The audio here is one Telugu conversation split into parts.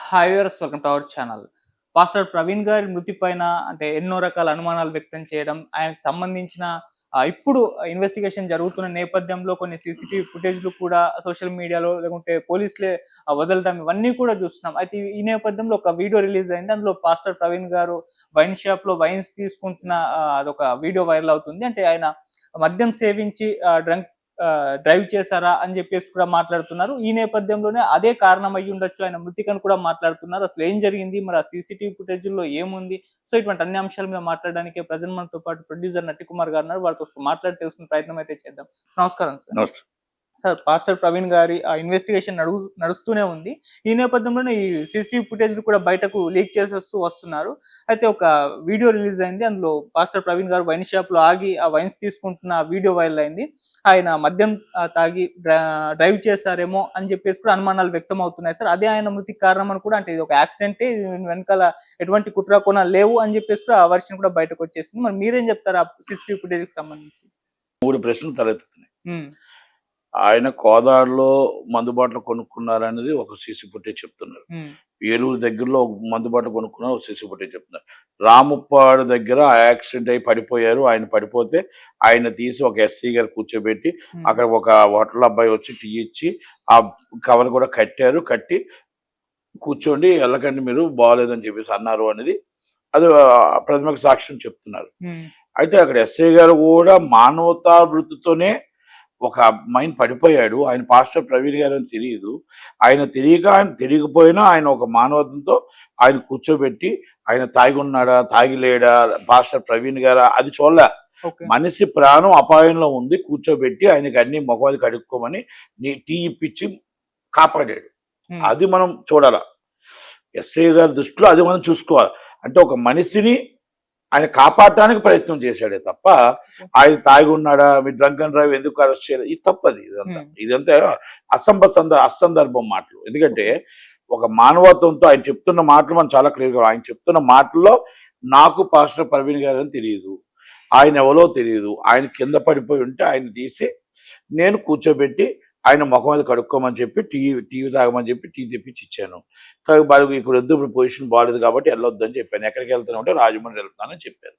Hi viewers, welcome to our channel. Pastor Praveen గారి మృతి పైన అంటే ఎన్నో రకాల అనుమానాలు వ్యక్తం చేయడం, ఆయనకు సంబంధించిన ఇప్పుడు ఇన్వెస్టిగేషన్ జరుగుతున్న నేపథ్యంలో కొన్ని సీసీటీవీ ఫుటేజ్‌లు కూడా సోషల్ మీడియాలో లేకుంటే పోలీసులే వదలడం ఇవన్నీ కూడా చూస్తున్నాం. అయితే ఈ నేపథ్యంలో ఒక వీడియో రిలీజ్ అయింది. అందులో పాస్టర్ ప్రవీణ్ గారు వైన్ షాప్‌లో వైన్స్ తీసుకుంటున్న అదొక వీడియో వైరల్ అవుతుంది. అంటే ఆయన మద్యం సేవించి డ్రైవ్ చేశారా అని చెప్పేసి కూడా మాట్లాడుతున్నారు. ఈ నేపథ్యంలోనే అదే కారణం అయ్యుండొచ్చు ఆయన మృతికని కూడా మాట్లాడుతున్నారు. అసలు ఏం జరిగింది? మరి ఆ సీసీటీవీ ఫుటేజ్‌లో ఏముంది? సో, ఇటువంటి అన్ని అంశాల మీద మాట్లాడడానికి ప్రెజెంట్ మనతో పాటు ప్రొడ్యూసర్ నట్టికుమార్ గారు ఉన్నారు. వారితో మాట్లాడి తెలుసుకునే ప్రయత్నం అయితే చేద్దాం. నమస్కారం సార్. నమస్తే. సార్, పాస్టర్ ప్రవీణ్ గారి ఇన్వెస్టిగేషన్ నడుస్తూనే ఉంది. ఈ నేపథ్యంలోనే ఈ సీసీటీవీ ఫుటేజ్‌లు కూడా బయటకు లీక్ చేసేస్తూ వస్తున్నారు. అయితే ఒక వీడియో రిలీజ్ అయింది. అందులో పాస్టర్ ప్రవీణ్ గారు వైన్ షాప్‌లో ఆగి ఆ వైన్స్ తీసుకుంటున్న వీడియో వైరల్ అయింది. ఆయన మద్యం తాగి డ్రైవ్ చేశారేమో అని చెప్పేసి కూడా అనుమానాలు వ్యక్తం అవుతున్నాయి సార్. అదే ఆయన మృతికి కారణం అని కూడా, అంటే ఇది ఒక యాక్సిడెంటే, దీని వెనకాల ఎటువంటి కుట్ర కోణాలు లేవు అని చెప్పేసి కూడా ఆ వర్షన్ కూడా బయటకు వచ్చేసింది. మరి మీరేం చెప్తారు ఆ సీసీటీవీ ఫుటేజ్‌కి సంబంధించి? 3 ప్రశ్నలు తలెత్తుతున్నాయి. హ్మ్. ఆయన కోదాడలో మందు బాటలు కొనుక్కున్నారనేది ఒక సీసీ ఫుటేజ్ చెప్తున్నారు. హ్మ్. ఏలూరు దగ్గరలో ఒక మందు బాటలు కొనుక్కున్నారు, ఒక సీసీ ఫుటేజ్ చెప్తున్నారు. రాముప్పాడు దగ్గర యాక్సిడెంట్ అయి పడిపోయారు. ఆయన పడిపోతే ఆయన తీసి ఒక ఎస్సీ గారు కూర్చోబెట్టి అక్కడ ఒక హోటల్ అబ్బాయి వచ్చి టీ ఇచ్చి ఆ కవర్ కూడా కట్టారు. కట్టి కూర్చోండి, వెళ్ళకండి మీరు, బాగోలేదని చెప్పేసి అన్నారు అనేది అది ప్రథమిక సాక్ష్యం చెప్తున్నారు. అయితే అక్కడ ఎస్ఐ గారు కూడా మానవతా వృత్తితోనే ఒక అమ్మాయిని పడిపోయాడు. ఆయన పాస్టర్ ప్రవీణ్ గారు అని తెలియదు. ఆయన తెలియకపోయినా ఆయన ఒక మానవతంతో ఆయన కూర్చోబెట్టి ఆయన తాగి ఉన్నాడా తాగి లేడా పాస్టర్ ప్రవీణ్ గారా అది చూడలే. మనిషి ప్రాణం అపాయంలో ఉంది, కూర్చోబెట్టి ఆయనకి అన్ని మొహం కడుక్కోమని టీ ఇప్పించి కాపాడాడు. అది మనం చూడాల. ఎస్ఐ గారి దృష్టిలో అది మనం చూసుకోవాలి. అంటే ఒక మనిషిని ఆయన కాపాడటానికి ప్రయత్నం చేశాడే తప్ప ఆయన తాగి ఉన్నాడా, మీరు డ్రంక్ అండ్ డ్రైవ్ ఎందుకు అరెస్ట్ చేయలేదు, ఇది తప్పది. ఇదంతా అసందర్భం మాటలు. ఎందుకంటే ఒక మానవత్వంతో ఆయన చెప్తున్న మాటలు మనం చాలా క్లియర్గా, ఆయన చెప్తున్న మాటల్లో నాకు పాస్టర్ ప్రవీణ్ గారు అని తెలియదు, ఆయన ఎవరో తెలియదు, ఆయన కింద పడిపోయి ఉంటే ఆయన తీసి నేను కూర్చోబెట్టి ఆయన ముఖం మీద కడుక్కోమని చెప్పి టీ తాగమని చెప్పి టీ తెప్పించి ఇచ్చాను. బాగా ఇక్కడ వద్దు, ఇప్పుడు పొజిషన్ బాగాలేదు కాబట్టి వెళ్ళొద్దు అని చెప్పాను. ఎక్కడికి వెళ్తాను అంటే రాజమండ్రి వెళ్తానని చెప్పాను.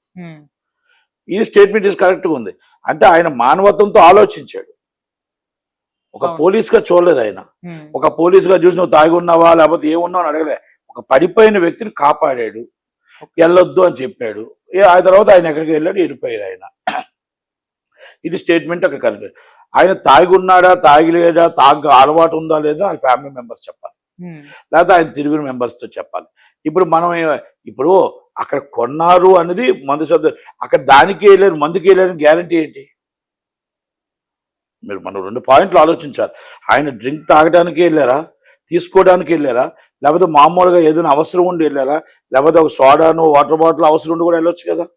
ఈ స్టేట్మెంట్ ఇస్ కరెక్ట్గా ఉంది. అంటే ఆయన మానవత్వంతో ఆలోచించాడు. ఒక పోలీస్గా చూడలేదు ఆయన. ఒక పోలీస్గా చూసి నువ్వు తాగి ఉన్నావా లేకపోతే ఏమున్నావు అని అడగలే. ఒక పడిపోయిన వ్యక్తిని కాపాడాడు, వెళ్ళొద్దు అని చెప్పాడు. ఆ తర్వాత ఆయన ఎక్కడికి వెళ్ళాడు, వెళ్ళిపోయాడు ఆయన. ఇది స్టేట్మెంట్ అక్కడ కరెక్ట్. ఆయన తాగి ఉన్నాడా తాగి లేడా, అలవాటు ఉందా లేదా ఆయన ఫ్యామిలీ మెంబర్స్ చెప్పాలి, లేకపోతే ఆయన తిరుగురు మెంబర్స్తో చెప్పాలి. ఇప్పుడు అక్కడ కొన్నారు అనేది మందు శబ్దం, అక్కడ దానికి వెళ్ళారు మందుకి వెళ్ళారు గ్యారంటీ ఏంటి? మీరు మనం 2 పాయింట్లు ఆలోచించాలి. ఆయన డ్రింక్ తాగడానికి వెళ్ళారా, తీసుకోవడానికి వెళ్ళారా, లేకపోతే మామూలుగా ఏదైనా అవసరం ఉండి వెళ్ళారా, లేకపోతే ఒక సోడాను వాటర్ బాటిల్ అవసరం ఉండి కూడా వెళ్ళొచ్చు కదా.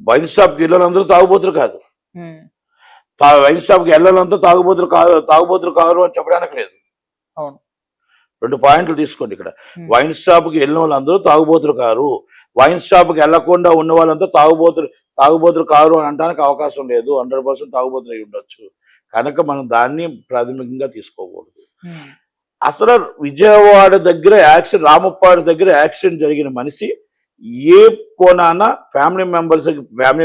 వైన్ షాప్కి వెళ్ళాలందరూ తాగుబోతులు కాదు, వైన్ షాప్కి వెళ్ళాలంతా తాగుబోతులు కాదు అని చెప్పడానికి లేదు. 2 పాయింట్లు తీసుకోండి. ఇక్కడ వైన్ షాప్కి వెళ్ళిన వాళ్ళందరూ తాగుబోతులు కారు, వైన్ షాప్కి వెళ్లకుండా ఉన్న వాళ్ళంతా తాగుబోతులు కారు అని అనడానికి అవకాశం లేదు. 100% తాగుబోతులు అయి ఉండొచ్చు. కనుక మనం దాన్ని ప్రాథమికంగా తీసుకోకూడదు. అసలు విజయవాడ దగ్గర రామప్పాడు దగ్గర యాక్సిడెంట్ జరిగిన మనిషి ఏ కోణాన ఫ్యామిలీ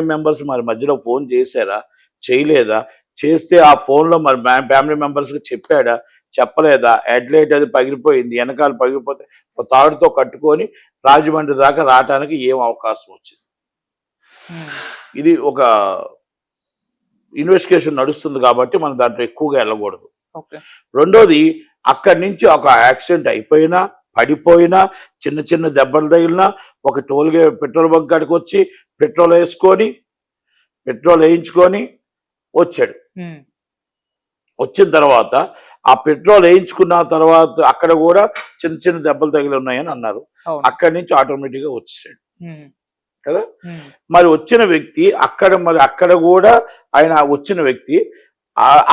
మెంబర్స్ మరి మధ్యలో ఫోన్ చేశారా, చేయలేదా, చేస్తే ఆ ఫోన్లో మరి ఫ్యామిలీ మెంబర్స్కి చెప్పాడా, చెప్పలేదా, హెడ్లైట్ అది పగిలిపోయింది, వెనకాల పగిలిపోతే ఒక తాడుతో కట్టుకొని రాజమండ్రి దాకా రావడానికి ఏం అవకాశం వచ్చింది? ఇది ఒక ఇన్వెస్టిగేషన్ నడుస్తుంది కాబట్టి మనం దాంట్లో ఎక్కువగా వెళ్ళకూడదు. రెండోది, అక్కడి నుంచి ఒక యాక్సిడెంట్ అయిపోయినా పడిపోయినా చిన్న చిన్న దెబ్బలు తగిలినా ఒక పెట్రోల్ బంక్ కాడికి వచ్చి పెట్రోల్ వేయించుకొని వచ్చాడు. వచ్చిన తర్వాత ఆ పెట్రోల్ వేయించుకున్న తర్వాత అక్కడ కూడా చిన్న చిన్న దెబ్బలు తగిలి ఉన్నాయని అన్నారు. అక్కడి నుంచి ఆటోమేటిక్గా వచ్చేసాడు కదా. మరి వచ్చిన వ్యక్తి అక్కడ కూడా ఆయన వచ్చిన వ్యక్తి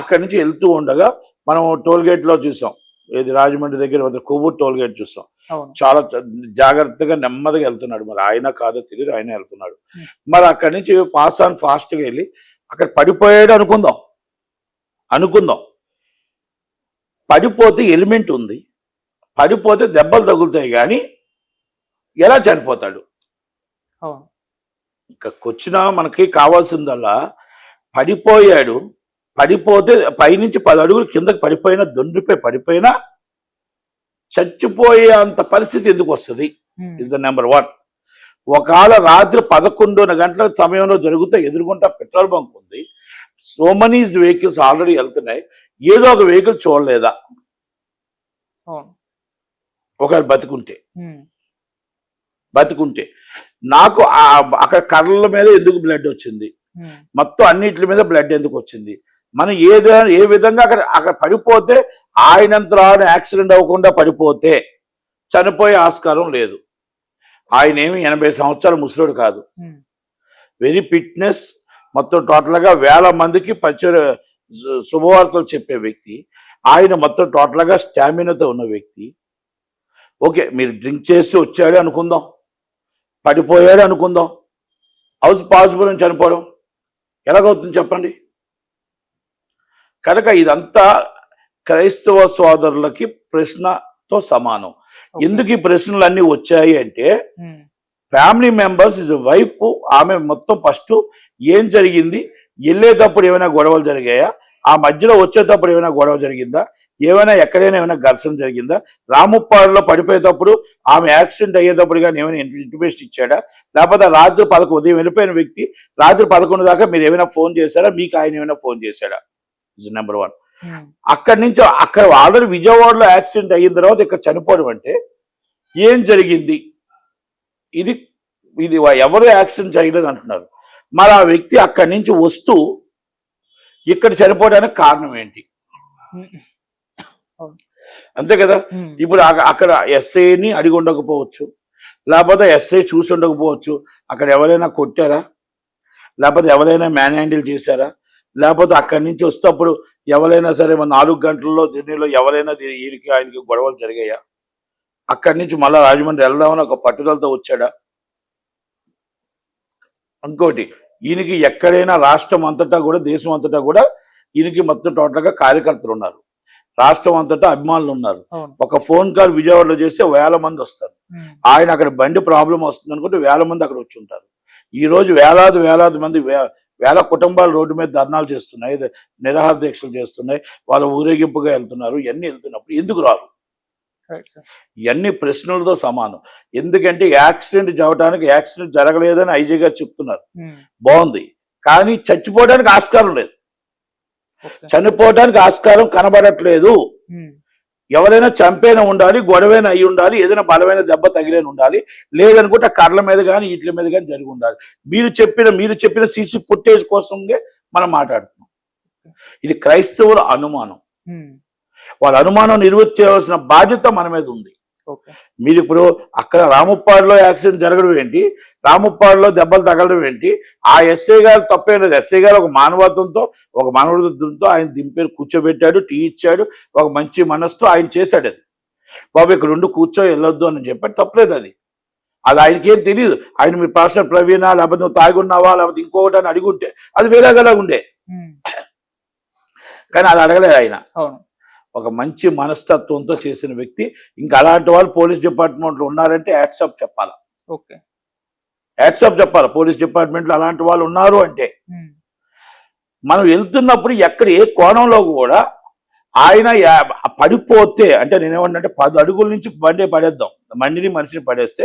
అక్కడి నుంచి వెళ్తూ ఉండగా మనం టోల్ గేట్ లో చూసాం, ఏది రాజమండ్రి దగ్గర కొవ్వూరు టోల్ గేట్ చూసాం. చాలా జాగ్రత్తగా నెమ్మదిగా వెళ్తున్నాడు. మరి ఆయన కాదో తెలియదు, ఆయన వెళ్తున్నాడు. మరి అక్కడి నుంచి ఫాస్ట్గా వెళ్ళి అక్కడ పడిపోయాడు అనుకుందాం. పడిపోతే ఎలిమెంట్ ఉంది, పడిపోతే దెబ్బలు తగులుతాయి కానీ ఎలా చనిపోతాడు? అవును. ఇక్కడికొచ్చిన మనకి కావాల్సిందల్లా పడిపోయాడు, పడిపోతే పైనుంచి 10 అడుగులు కిందకి పడిపోయినా, దొండిపై పడిపోయినా చచ్చిపోయే అంత పరిస్థితి ఎందుకు వస్తుంది? Is the number 1. ఒకవేళ రాత్రి 11 గంటల సమయంలో జరిగితే ఎదురుగుంటా పెట్రోల్ బంక్ ఉంది, సో మనీ వెహికల్స్ ఆల్రెడీ వెళ్తున్నాయి, ఏదో ఒక వెహికల్ చూడలేదా? అవును. ఒకవేళ బతికుంటే నాకు అక్కడ కర్రల మీద ఎందుకు బ్లడ్ వచ్చింది, మొత్తం అన్నిటి మీద బ్లడ్ ఎందుకు వచ్చింది? మనం ఏ విధంగా అక్కడ పడిపోతే ఆయనంతలో ఆయన యాక్సిడెంట్ అవ్వకుండా పడిపోతే చనిపోయే ఆస్కారం లేదు. ఆయన ఏమి 80 సంవత్సరాల ముసలోడు కాదు, వెరీ ఫిట్నెస్, మొత్తం టోటల్గా వేల మందికి శుభవార్తలు చెప్పే వ్యక్తి ఆయన, మొత్తం టోటల్గా స్టామినాతో ఉన్న వ్యక్తి. ఓకే, మీరు డ్రింక్ చేసి వచ్చాడు అనుకుందాం, పడిపోయాడు అనుకుందాం, హౌస్ పాసిబుల్ అని చనిపోవడం ఎలాగవుతుంది చెప్పండి? కనుక ఇదంతా క్రైస్తవ సోదరులకి ప్రశ్నతో సమానం. ఎందుకు ఈ ప్రశ్నలన్నీ వచ్చాయి అంటే, ఫ్యామిలీ మెంబర్స్ ఇస్ వైఫ్, ఆమె మొత్తం ఫస్ట్ ఏం జరిగింది, వెళ్ళేటప్పుడు ఏమైనా గొడవలు జరిగాయా, ఆ మధ్యలో వచ్చేటప్పుడు ఏమైనా గొడవ జరిగిందా, ఎక్కడైనా ఏమైనా ఘర్షణ జరిగిందా, రాముప్పాడులో పడిపోయేటప్పుడు ఆమె యాక్సిడెంట్ అయ్యేటప్పుడు కానీ ఏమైనా ఇంటిమేషన్ ఇచ్చాడా, లేకపోతే రాత్రి 11 ఉదయం వెళ్ళిపోయిన వ్యక్తి రాత్రి 11 దాకా మీరు ఏమైనా ఫోన్ చేశారా, మీకు ఆయన ఏమైనా ఫోన్ చేశాడా? Is number 1. అక్కడి నుంచి అక్కడ ఆల్రెడీ విజయవాడలో యాక్సిడెంట్ అయిన తర్వాత ఇక్కడ చనిపోవడం అంటే ఏం జరిగింది? ఇది ఎవరు యాక్సిడెంట్ చేయలేదు అంటున్నారు, మరి ఆ వ్యక్తి అక్కడి నుంచి వస్తూ ఇక్కడ చనిపోవడానికి కారణం ఏంటి? అంతే కదా. ఇప్పుడు అక్కడ ఎస్ఐని అడిగి ఉండకపోవచ్చు, లేకపోతే ఎస్ఐ చూసి ఉండకపోవచ్చు, అక్కడ ఎవరైనా కొట్టారా, లేకపోతే ఎవరైనా మ్యాన్ హ్యాండిల్ చేశారా, లేకపోతే అక్కడి నుంచి వస్తేప్పుడు ఎవరైనా సరే 4 గంటల్లో జర్నీలో ఎవరైనా వీరికి ఆయనకి గొడవలు జరిగాయా, అక్కడి నుంచి మళ్ళీ రాజమండ్రి వెళ్దామని ఒక పట్టుదలతో వచ్చాడా? ఇంకోటి, ఈయనకి ఎక్కడైనా రాష్ట్రం అంతటా కూడా దేశం అంతటా కూడా ఈయనకి మొత్తం టోటల్గా కార్యకర్తలు ఉన్నారు, రాష్ట్రం అంతటా అభిమానులు ఉన్నారు. ఒక ఫోన్ కాల్ విజయవాడలో చేస్తే 1000 మంది వస్తారు. ఆయన అక్కడ బండి ప్రాబ్లం వస్తుంది అనుకుంటే 1000 మంది అక్కడ వచ్చి ఉంటారు. ఈ రోజు వేలాది మంది, వేల కుటుంబాలు రోడ్డు మీద ధర్నాలు చేస్తున్నాయి, నిరాహార దీక్షలు చేస్తున్నాయి, వాళ్ళ ఊరేగింపుగా వెళ్తున్నారు. ఇవన్నీ వెళ్తున్నప్పుడు ఎందుకు రారు? ఇవన్నీ ప్రశ్నలతో సమానం. ఎందుకంటే యాక్సిడెంట్ జరగలేదని ఐజీ గారు చెప్తున్నారు, బాగుంది, కానీ చచ్చిపోవడానికి ఆస్కారం లేదు, చనిపోవడానికి ఆస్కారం కనబడట్లేదు. ఎవరైనా చంపైనా ఉండాలి, గొడవైనా అయి ఉండాలి, ఏదైనా బలమైన దెబ్బ తగిలేని ఉండాలి, లేదనుకుంటే కర్ల మీద కానీ వీటి మీద కానీ జరిగి ఉండాలి. మీరు చెప్పిన సీసీ ఫుటేజ్ కోసంగా మనం మాట్లాడుతున్నాం. ఇది క్రైస్తవుల అనుమానం, వాళ్ళ అనుమానం నిర్వర్తించవలసిన బాధ్యత మన మీద ఉంది. మీరు ఇప్పుడు అక్కడ రాముప్పాడులో యాక్సిడెంట్ జరగడం ఏంటి, రాముప్పాడులో దెబ్బలు తగలడం ఏంటి? ఆ ఎస్ఐ గారు తప్పేం లేదు. ఎస్ఐ గారు ఒక మానవత్వంతో ఆయన దింపేరు, కూర్చోబెట్టాడు, టీ ఇచ్చాడు, ఒక మంచి మనసుతో ఆయన చేశాడు. అది బాబు ఇక్కడ ఉండి కూర్చో వెళ్ళొద్దు అని చెప్పాడు, తప్పలేదు. అది ఆయనకి ఏం తెలియదు. ఆయన మీ పాస్టర్ ప్రవీణ, లేకపోతే నువ్వు తాగున్నావా, లేకపోతే ఇంకొకటి అని అడుగుంటే అది వేరేగా ఉండే, కానీ అది అడగలేదు ఆయన. ఒక మంచి మనస్తత్వంతో చేసిన వ్యక్తి. ఇంకా అలాంటి వాళ్ళు పోలీస్ డిపార్ట్మెంట్లో ఉన్నారంటే యాట్సాప్ చెప్పాలి. పోలీస్ డిపార్ట్మెంట్లో అలాంటి వాళ్ళు ఉన్నారు అంటే. మనం వెళ్తున్నప్పుడు ఎక్కడ ఏ కోణంలో కూడా ఆయన పడిపోతే, అంటే నేనేమంటే 10 అడుగుల నుంచి మనిషిని పడేస్తే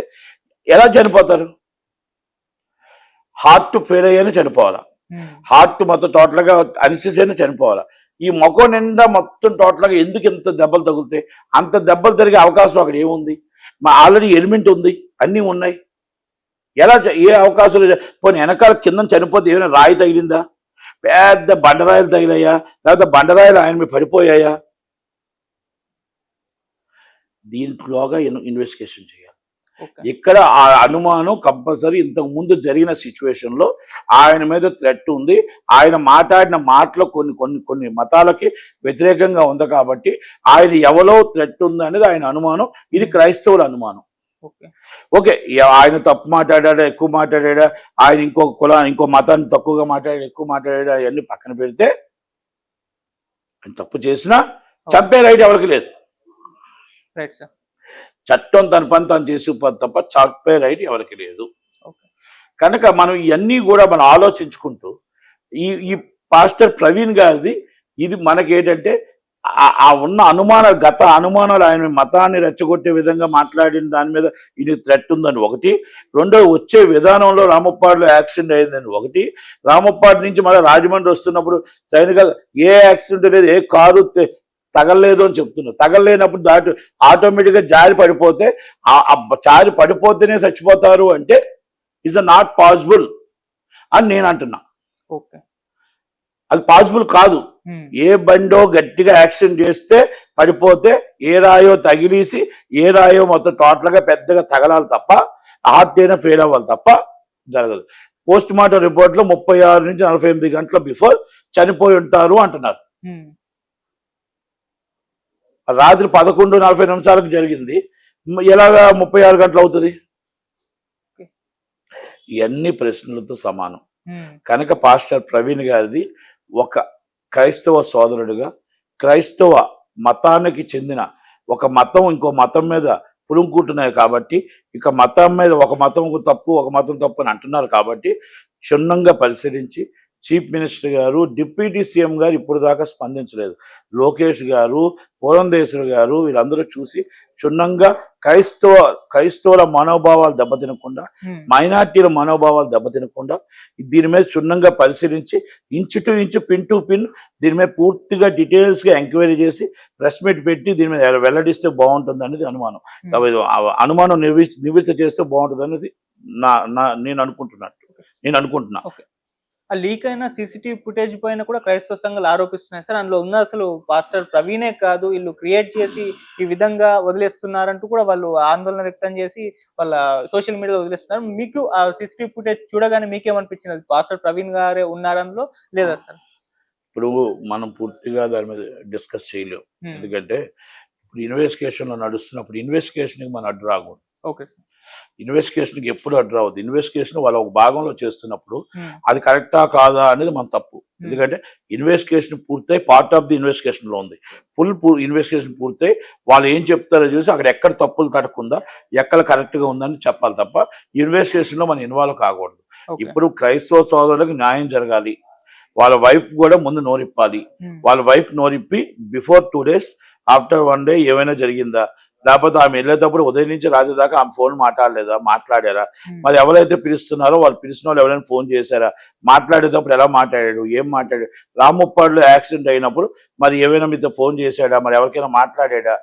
ఎలా చనిపోతారు? హార్ట్ ఫెయిల్ అయ్యానే చనిపోవాలా, హార్ట్ మొత్తం టోటల్గా అనిసేసైనా చనిపోవాలా. ఈ మొఖం నిండా మొత్తం టోటల్గా ఎందుకు ఇంత దెబ్బలు తగులుతాయి? అంత దెబ్బలు జరిగే అవకాశం అక్కడ ఏముంది? ఆల్రెడీ ఎలిమెంట్ ఉంది, అన్నీ ఉన్నాయి. ఏ అవకాశం లేదు. పోనీ వెనకాల కింద చనిపోతే ఏమైనా రాయి తగిలిందా, పెద్ద బండరాయిలు తగిలాయా, లేకపోతే బండరాయిలు ఆయన మీద పడిపోయాయా? దీంట్లోగా ఇన్వెస్టిగేషన్ చేయాలి. ఇక్కడ ఆ అనుమానం కంపల్సరీ ఇంతకు ముందు జరిగిన సిచ్యువేషన్ లో ఆయన మీద థ్రెట్ ఉంది, ఆయన మాట్లాడిన మాటలో కొన్ని మతాలకి వ్యతిరేకంగా ఉంది కాబట్టి ఆయన ఎవరో థ్రెట్ ఉంది అనేది ఆయన అనుమానం. ఇది క్రైస్తవుల అనుమానం. ఓకే, ఆయన తప్పు మాట్లాడా, ఎక్కువ మాట్లాడా, ఆయన ఇంకో మతాన్ని తక్కువగా మాట్లాడా, ఎక్కువ మాట్లాడా, అవన్నీ పక్కన పెడితే ఆయన తప్పు చేసినా చంపే రైట్ ఎవరికి లేదు. చట్టం తన పని తాను చేసిపోతుంది తప్ప చాక్పై రైట్ ఎవరికి లేదు. ఓకే. కనుక మనం ఇవన్నీ కూడా మనం ఆలోచించుకుంటూ ఈ ఈ పాస్టర్ ప్రవీణ్ గారిది ఇది మనకేంటంటే ఆ ఉన్న అనుమానాలు, గత అనుమానాలు, ఆయన మతాన్ని రెచ్చగొట్టే విధంగా మాట్లాడిన దాని మీద ఇది థ్రెట్ ఉందని ఒకటి, రెండో వచ్చే విధానంలో రామప్పాడులో యాక్సిడెంట్ అయిందని ఒకటి, రామప్పాడు నుంచి మళ్ళీ రాజమండ్రి వస్తున్నప్పుడు సైనిక ఏ యాక్సిడెంట్ లేదు, ఏ కారు తగలలేదు అని చెప్తున్నారు. తగలలేనప్పుడు దాటి ఆటోమేటిక్గా జారి పడిపోతే జారి పడిపోతేనే చచ్చిపోతారు అంటే ఇస్ నాట్ పాసిబుల్ అని నేను అంటున్నా. ఓకే. అది పాసిబుల్ కాదు. ఏ బండో గట్టిగా యాక్సిడెంట్ చేస్తే పడిపోతే ఏ రాయో తగిలేసి ఏ రాయో మొత్తం టోటల్గా పెద్దగా తగలాలి తప్ప హార్ట్ అయినా ఫెయిల్ అవ్వాలి తప్ప జరగదు. పోస్ట్ మార్టం రిపోర్ట్లో 36 నుంచి 48 గంటల బిఫోర్ చనిపోయి ఉంటారు అంటున్నారు. రాత్రి 11:40 జరిగింది, ఎలాగా 36 గంటలు అవుతుంది? ఇవన్నీ ప్రశ్నలతో సమానం. కనుక పాస్టర్ ప్రవీణ్ గారిది ఒక క్రైస్తవ సోదరుడిగా, క్రైస్తవ మతానికి చెందిన ఒక మతం ఇంకో మతం మీద పులుంకుంటున్నాయి కాబట్టి, ఇక మతం మీద ఒక మతం తప్పు ఒక మతం తప్పు అని అంటున్నారు కాబట్టి క్షుణ్ణంగా పరిశీలించి చీఫ్ మినిస్టర్ గారు, డిప్యూటీ సీఎం గారు ఇప్పుడు దాకా స్పందించలేదు. లోకేష్ గారు, పురంధేశ్వరి గారు వీళ్ళందరూ చూసి క్షుణ్ణంగా క్రైస్తవుల మనోభావాలు దెబ్బతినకుండా, మైనార్టీల మనోభావాలు దెబ్బతినకుండా దీని మీద క్షుణ్ణంగా పరిశీలించి inch to inch, pin to pin దీని మీద పూర్తిగా డీటెయిల్స్గా ఎంక్వైరీ చేసి ప్రెస్ మీట్ పెట్టి దీని మీద వెల్లడిస్తే బాగుంటుంది అనేది అనుమానం. అనుమానం నివృత్తి చేస్తే బాగుంటుంది అనేది నేను అనుకుంటున్నా. ఆ లీక్ అయిన సీసీటీవీ ఫుటేజ్ పైన కూడా క్రైస్తవ సంఘాలు ఆరోపిస్తున్నాయి సార్. అందులో ఉన్న అసలు పాస్టర్ ప్రవీణే కాదు, వీళ్ళు క్రియేట్ చేసి ఈ విధంగా వదిలేస్తున్నారంటూ కూడా వాళ్ళు ఆందోళన వ్యక్తం చేసి వాళ్ళ సోషల్ మీడియాలో వదిలేస్తున్నారు. మీకు ఆ సీసీటీవీ ఫుటేజ్ చూడగానే మీకేమనిపించింది? అది పాస్టర్ ప్రవీణ్ గారే ఉన్నారు అందులో లేదా సార్? ఇప్పుడు మనం పూర్తిగా దాని మీద డిస్కస్ చేయలేము. ఎందుకంటే ఇప్పుడు ఇన్వెస్టిగేషన్లో నడుస్తున్నప్పుడు ఇన్వెస్టిగేషన్కి మనం అడ్డు రాకూడదు. Okay sir. ఇన్వెస్టిగేషన్కి ఎప్పుడు అడ్డు రావద్దు. ఇన్వెస్టిగేషన్ వాళ్ళ ఒక భాగంలో చేస్తున్నప్పుడు అది కరెక్టా కాదా అనేది మన తప్పు. ఎందుకంటే ఇన్వెస్టిగేషన్ పూర్తయి పార్ట్ ఆఫ్ ది ఇన్వెస్టిగేషన్లో ఉంది. ఫుల్ ఇన్వెస్టిగేషన్ పూర్తయి వాళ్ళు ఏం చెప్తారో చూసి అక్కడ ఎక్కడ తప్పులు కట్టకుండా ఎక్కడ కరెక్ట్గా ఉందని చెప్పాలి తప్ప ఇన్వెస్టిగేషన్లో మనం ఇన్వాల్వ్ కాకూడదు. ఇప్పుడు క్రైస్తవ సోదరులకు న్యాయం జరగాలి. వాళ్ళ వైఫ్ కూడా ముందు నోరిప్పాలి. వాళ్ళ వైఫ్ నోరిప్పి బిఫోర్ 2 days ఆఫ్టర్ 1 day ఏమైనా జరిగిందా, లేకపోతే ఆమె వెళ్ళేటప్పుడు ఉదయం నుంచి రాత్రి దాకా ఆమె ఫోన్ మాట్లాడారా, మరి ఎవరైతే పిలుస్తున్నారో వాళ్ళు పిలిచిన వాళ్ళు ఎవరైనా ఫోన్ చేశారా, మాట్లాడేటప్పుడు ఎలా మాట్లాడాడు, ఏం మాట్లాడాడు, రామప్పాడులో యాక్సిడెంట్ అయినప్పుడు మరి ఏమైనా మీతో ఫోన్ చేశాడా, మరి ఎవరికైనా మాట్లాడా,